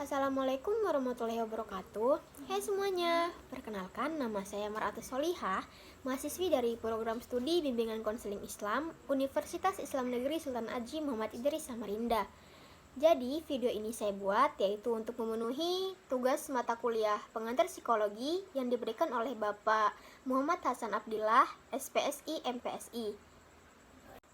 Assalamualaikum warahmatullahi wabarakatuh. Hai semuanya, perkenalkan nama saya Maratus Solihah, mahasiswi dari program studi Bimbingan Konseling Islam Universitas Islam Negeri Sultan Haji Muhammad Idris Samarinda. Jadi video ini saya buat yaitu untuk memenuhi tugas mata kuliah pengantar psikologi yang diberikan oleh Bapak Muhammad Hasan Abdillah, SPSI MPSI.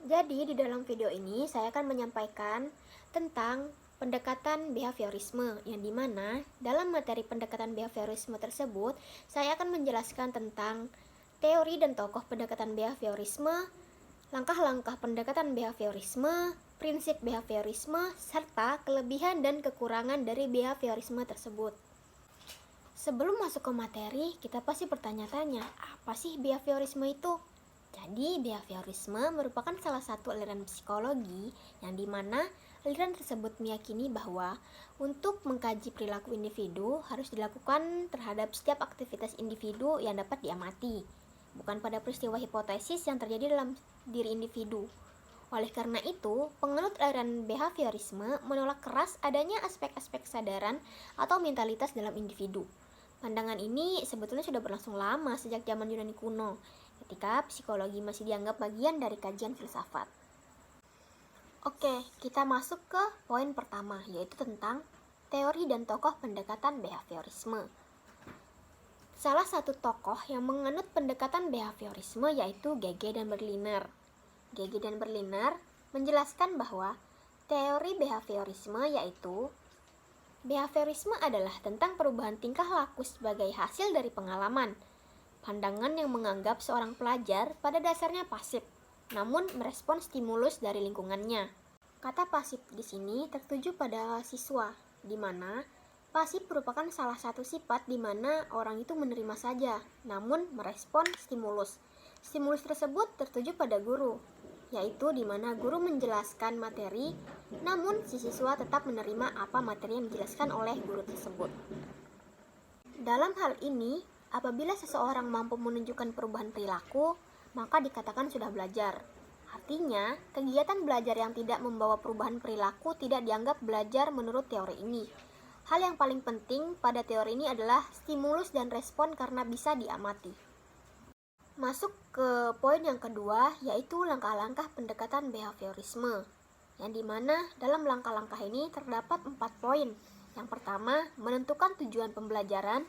Jadi di dalam video ini saya akan menyampaikan tentang pendekatan behaviorisme, yang dimana dalam materi pendekatan behaviorisme tersebut saya akan menjelaskan tentang teori dan tokoh pendekatan behaviorisme, langkah-langkah pendekatan behaviorisme, prinsip behaviorisme, serta kelebihan dan kekurangan dari behaviorisme tersebut. Sebelum masuk ke materi, kita pasti bertanya-tanya, apa sih behaviorisme itu? Jadi, behaviorisme merupakan salah satu aliran psikologi yang dimana aliran tersebut meyakini bahwa untuk mengkaji perilaku individu harus dilakukan terhadap setiap aktivitas individu yang dapat diamati, bukan pada peristiwa hipotesis yang terjadi dalam diri individu. Oleh karena itu, penganut aliran behaviorisme menolak keras adanya aspek-aspek kesadaran atau mentalitas dalam individu. Pandangan ini sebetulnya sudah berlangsung lama sejak zaman Yunani kuno, ketika psikologi masih dianggap bagian dari kajian filsafat. Oke, kita masuk ke poin pertama, yaitu tentang teori dan tokoh pendekatan behaviorisme. Salah satu tokoh yang menganut pendekatan behaviorisme yaitu Gege dan Berliner. Gege dan Berliner menjelaskan bahwa teori behaviorisme yaitu behaviorisme adalah tentang perubahan tingkah laku sebagai hasil dari pengalaman. Pandangan yang menganggap seorang pelajar pada dasarnya pasif, namun merespon stimulus dari lingkungannya. Kata pasif di sini tertuju pada siswa, di mana pasif merupakan salah satu sifat di mana orang itu menerima saja, namun merespon stimulus. Stimulus tersebut tertuju pada guru, yaitu di mana guru menjelaskan materi, namun si siswa tetap menerima apa materi yang dijelaskan oleh guru tersebut. Dalam hal ini, apabila seseorang mampu menunjukkan perubahan perilaku, maka dikatakan sudah belajar. Artinya, kegiatan belajar yang tidak membawa perubahan perilaku tidak dianggap belajar menurut teori ini. Hal yang paling penting pada teori ini adalah stimulus dan respon karena bisa diamati. Masuk ke poin yang kedua, yaitu langkah-langkah pendekatan behaviorisme, yang dimana dalam langkah-langkah ini terdapat 4 poin. Yang pertama, menentukan tujuan pembelajaran.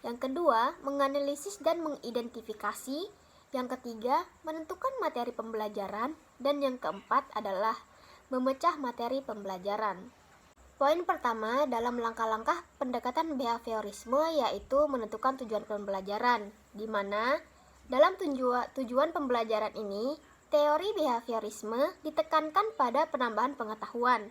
Yang kedua, menganalisis dan mengidentifikasi. Yang ketiga, menentukan materi pembelajaran. Dan yang keempat adalah memecah materi pembelajaran. Poin pertama dalam langkah-langkah pendekatan behaviorisme yaitu menentukan tujuan pembelajaran, di mana dalam tujuan pembelajaran ini, teori behaviorisme ditekankan pada penambahan pengetahuan.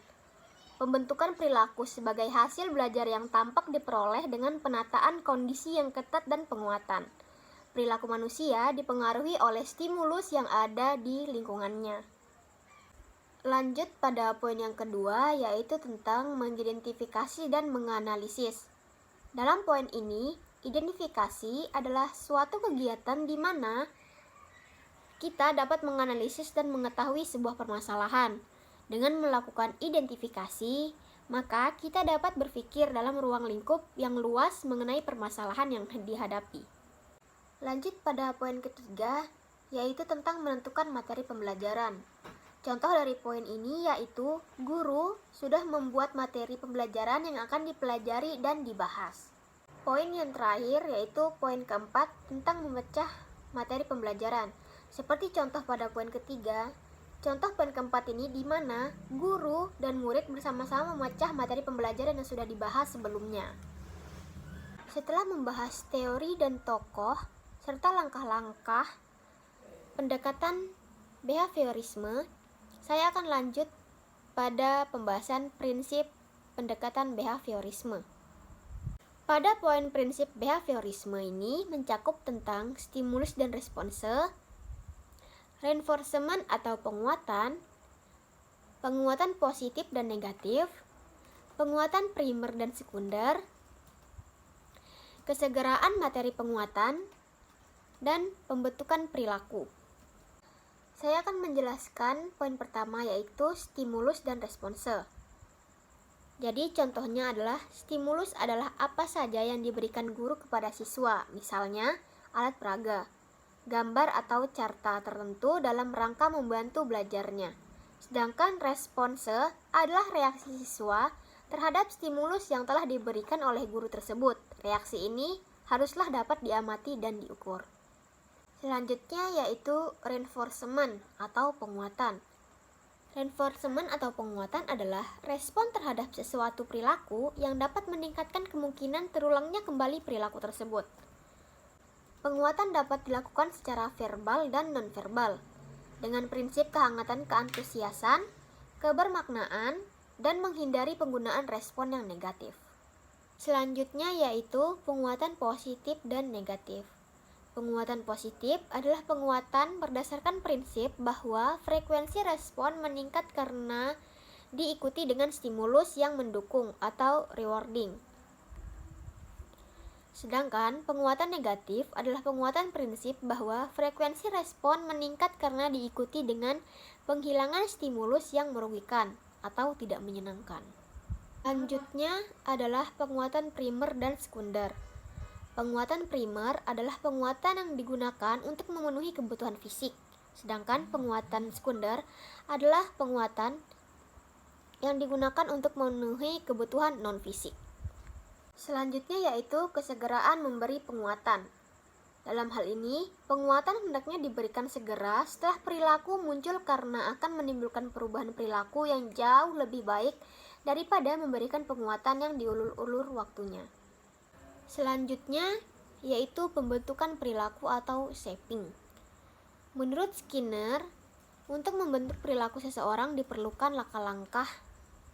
Pembentukan perilaku sebagai hasil belajar yang tampak diperoleh dengan penataan kondisi yang ketat dan penguatan. Perilaku manusia dipengaruhi oleh stimulus yang ada di lingkungannya. Lanjut pada poin yang kedua, yaitu tentang mengidentifikasi dan menganalisis. Dalam poin ini, identifikasi adalah suatu kegiatan di mana kita dapat menganalisis dan mengetahui sebuah permasalahan. Dengan melakukan identifikasi, maka kita dapat berpikir dalam ruang lingkup yang luas mengenai permasalahan yang dihadapi. Lanjut pada poin ketiga, yaitu tentang menentukan materi pembelajaran. Contoh dari poin ini yaitu guru sudah membuat materi pembelajaran yang akan dipelajari dan dibahas. Poin yang terakhir yaitu poin keempat tentang memecah materi pembelajaran. Seperti contoh pada poin ketiga, contoh poin keempat ini di mana guru dan murid bersama-sama memecah materi pembelajaran yang sudah dibahas sebelumnya. Setelah membahas teori dan tokoh serta langkah-langkah pendekatan behaviorisme, saya akan lanjut pada pembahasan prinsip pendekatan behaviorisme. Pada poin prinsip behaviorisme ini mencakup tentang stimulus dan response, reinforcement atau penguatan, penguatan positif dan negatif, penguatan primer dan sekunder, kesegeraan materi penguatan, dan pembentukan perilaku. Saya akan menjelaskan poin pertama yaitu stimulus dan response. Jadi contohnya adalah stimulus adalah apa saja yang diberikan guru kepada siswa, misalnya alat peraga, gambar atau carta tertentu dalam rangka membantu belajarnya. Sedangkan response adalah reaksi siswa terhadap stimulus yang telah diberikan oleh guru tersebut. Reaksi ini haruslah dapat diamati dan diukur. Selanjutnya yaitu reinforcement atau penguatan. Reinforcement atau penguatan adalah respon terhadap sesuatu perilaku yang dapat meningkatkan kemungkinan terulangnya kembali perilaku tersebut. Penguatan dapat dilakukan secara verbal dan nonverbal, dengan prinsip kehangatan keantusiasan, kebermaknaan, dan menghindari penggunaan respon yang negatif. Selanjutnya yaitu penguatan positif dan negatif. Penguatan positif adalah penguatan berdasarkan prinsip bahwa frekuensi respon meningkat karena diikuti dengan stimulus yang mendukung atau rewarding. Sedangkan penguatan negatif adalah penguatan prinsip bahwa frekuensi respon meningkat karena diikuti dengan penghilangan stimulus yang merugikan atau tidak menyenangkan. Selanjutnya adalah penguatan primer dan sekunder. Penguatan primer adalah penguatan yang digunakan untuk memenuhi kebutuhan fisik, sedangkan penguatan sekunder adalah penguatan yang digunakan untuk memenuhi kebutuhan non-fisik. Selanjutnya yaitu kesegeraan memberi penguatan. Dalam hal ini, penguatan hendaknya diberikan segera setelah perilaku muncul karena akan menimbulkan perubahan perilaku yang jauh lebih baik daripada memberikan penguatan yang diulur-ulur waktunya. Selanjutnya yaitu pembentukan perilaku atau shaping. Menurut Skinner, untuk membentuk perilaku seseorang diperlukan langkah-langkah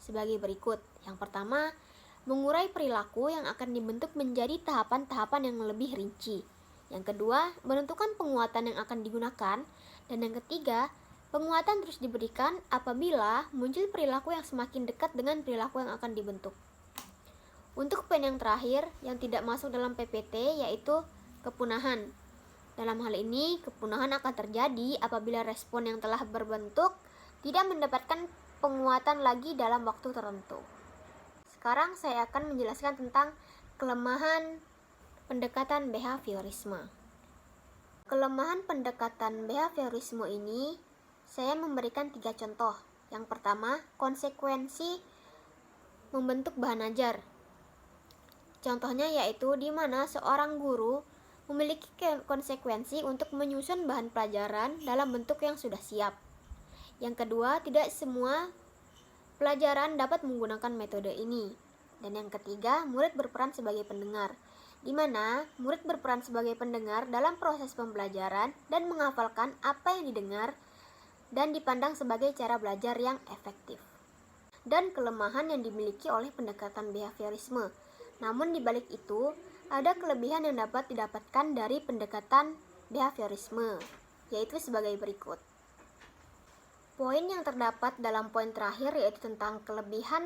sebagai berikut. Yang pertama, mengurai perilaku yang akan dibentuk menjadi tahapan-tahapan yang lebih rinci. Yang kedua, menentukan penguatan yang akan digunakan. Dan yang ketiga, penguatan terus diberikan apabila muncul perilaku yang semakin dekat dengan perilaku yang akan dibentuk. Untuk poin yang terakhir yang tidak masuk dalam PPT yaitu kepunahan. Dalam hal ini, kepunahan akan terjadi apabila respon yang telah berbentuk tidak mendapatkan penguatan lagi dalam waktu tertentu. Sekarang saya akan menjelaskan tentang kelemahan pendekatan behaviorisme. Kelemahan pendekatan behaviorisme ini saya memberikan 3 contoh. Yang pertama, konsekuensi membentuk bahan ajar. Contohnya yaitu di mana seorang guru memiliki konsekuensi untuk menyusun bahan pelajaran dalam bentuk yang sudah siap. Yang kedua, tidak semua pelajaran dapat menggunakan metode ini. Dan yang ketiga, murid berperan sebagai pendengar, di mana murid berperan sebagai pendengar dalam proses pembelajaran dan menghafalkan apa yang didengar dan dipandang sebagai cara belajar yang efektif. Dan kelemahan yang dimiliki oleh pendekatan behaviorisme. Namun di balik itu, ada kelebihan yang dapat didapatkan dari pendekatan behaviorisme, yaitu sebagai berikut. Poin yang terdapat dalam poin terakhir yaitu tentang kelebihan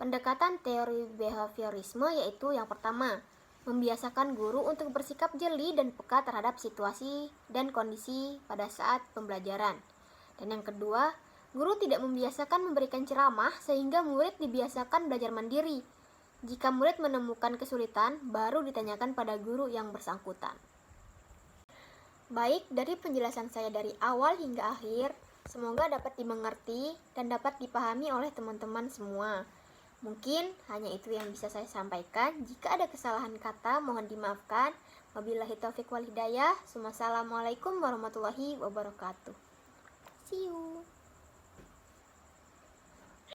pendekatan teori behaviorisme, yaitu yang pertama, membiasakan guru untuk bersikap jeli dan peka terhadap situasi dan kondisi pada saat pembelajaran. Dan yang kedua, guru tidak membiasakan memberikan ceramah sehingga murid dibiasakan belajar mandiri. Jika murid menemukan kesulitan, baru ditanyakan pada guru yang bersangkutan. Baik, dari penjelasan saya dari awal hingga akhir, semoga dapat dimengerti dan dapat dipahami oleh teman-teman semua. Mungkin hanya itu yang bisa saya sampaikan. Jika ada kesalahan kata, mohon dimaafkan. Wabillahi taufiq wal hidayah. Wassalamualaikum warahmatullahi wabarakatuh. See you.